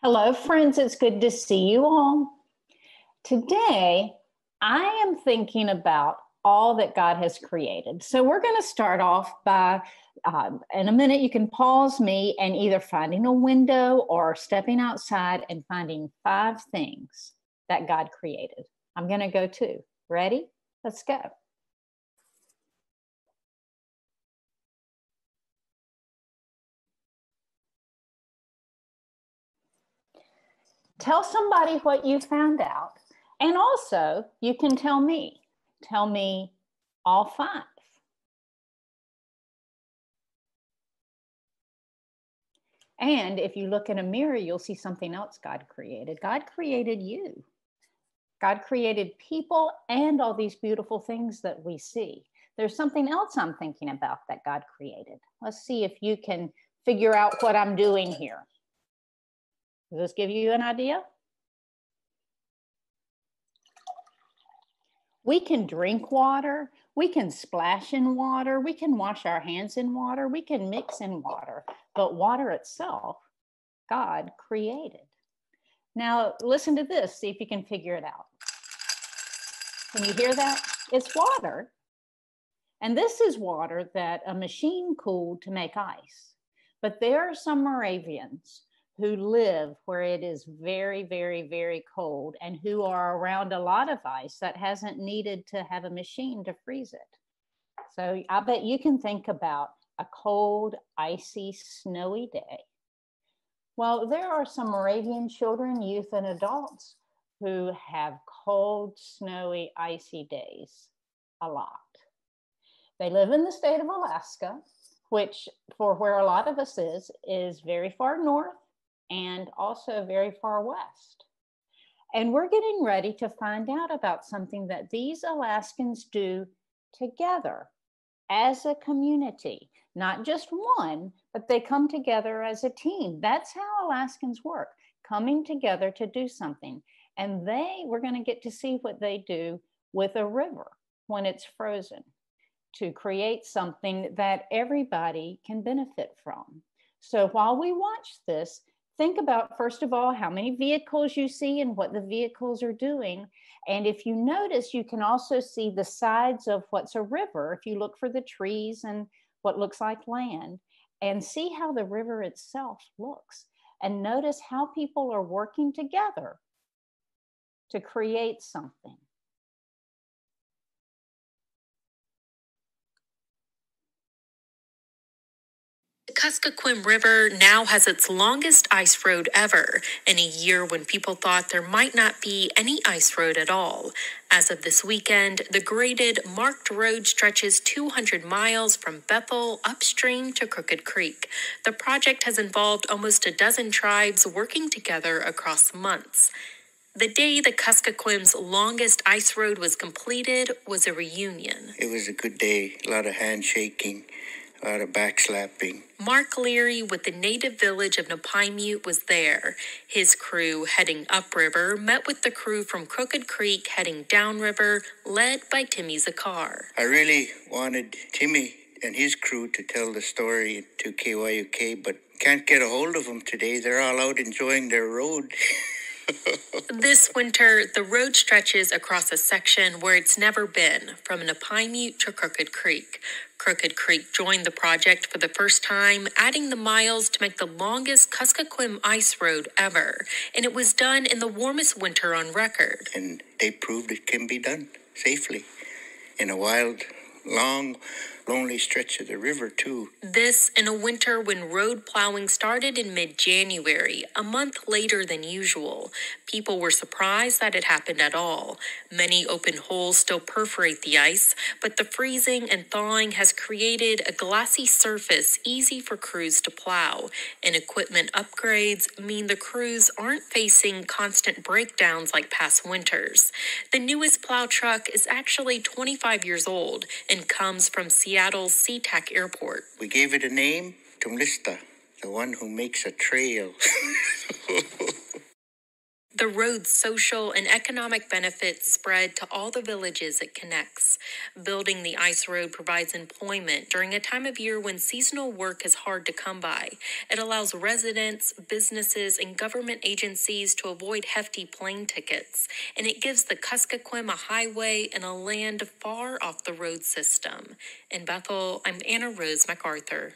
Hello, friends. It's good to see you all. Today, I am thinking about all that God has created. So we're going to start off by, in a minute, you can pause me and either finding a window or stepping outside and finding 5 things that God created. I'm going to go too. Ready? Let's go. Tell somebody what you found out. And also, you can tell me. Tell me all 5. And if you look in a mirror, you'll see something else God created. God created you. God created people and all these beautiful things that we see. There's something else I'm thinking about that God created. Let's see if you can figure out what I'm doing here. Does this give you an idea? We can drink water, we can splash in water, we can wash our hands in water, we can mix in water, but water itself, God created. Now, listen to this, see if you can figure it out. Can you hear that? It's water. And this is water that a machine cooled to make ice. But there are some Moravians who live where it is very, very, very cold and who are around a lot of ice that hasn't needed to have a machine to freeze it. So I bet you can think about a cold, icy, snowy day. Well, there are some Moravian children, youth, and adults who have cold, snowy, icy days a lot. They live in the state of Alaska, which for where a lot of us is very far north and also very far west. And we're getting ready to find out about something that these Alaskans do together as a community, not just one, but they come together as a team. That's how Alaskans work, coming together to do something. And we're going to get to see what they do with a river when it's frozen to create something that everybody can benefit from. So while we watch this, think about, first of all, how many vehicles you see and what the vehicles are doing. And if you notice, you can also see the sides of what's a river. If you look for the trees and what looks like land, and see how the river itself looks. And notice how people are working together to create something. The Kuskokwim River now has its longest ice road ever, in a year when people thought there might not be any ice road at all. As of this weekend, the graded, marked road stretches 200 miles from Bethel upstream to Crooked Creek. The project has involved almost a dozen tribes working together across months. The day the Kuskokwim's longest ice road was completed was a reunion. It was a good day, a lot of handshaking. A lot of backslapping. Mark Leary with the native village of Napaimute was there. His crew heading upriver met with the crew from Crooked Creek heading downriver, led by Timmy Zakar. I really wanted Timmy and his crew to tell the story to KYUK, but can't get a hold of them today. They're all out enjoying their road. This winter, the road stretches across a section where it's never been, from Napaimute to Crooked Creek. Crooked Creek joined the project for the first time, adding the miles to make the longest Kuskokwim ice road ever. And it was done in the warmest winter on record. And they proved it can be done safely in a wild, long, lonely stretch of the river, too. This in a winter when road plowing started in mid-January, a month later than usual. People were surprised that it happened at all. Many open holes still perforate the ice, but the freezing and thawing has created a glassy surface easy for crews to plow. And equipment upgrades mean the crews aren't facing constant breakdowns like past winters. The newest plow truck is actually 25 years old and comes from Seattle's SeaTac Airport. We gave it a name, Tumlista, the one who makes a trail. The road's social and economic benefits spread to all the villages it connects. Building the ice road provides employment during a time of year when seasonal work is hard to come by. It allows residents, businesses, and government agencies to avoid hefty plane tickets. And it gives the Kuskokwim a highway and a land far off the road system. In Bethel, I'm Anna Rose MacArthur.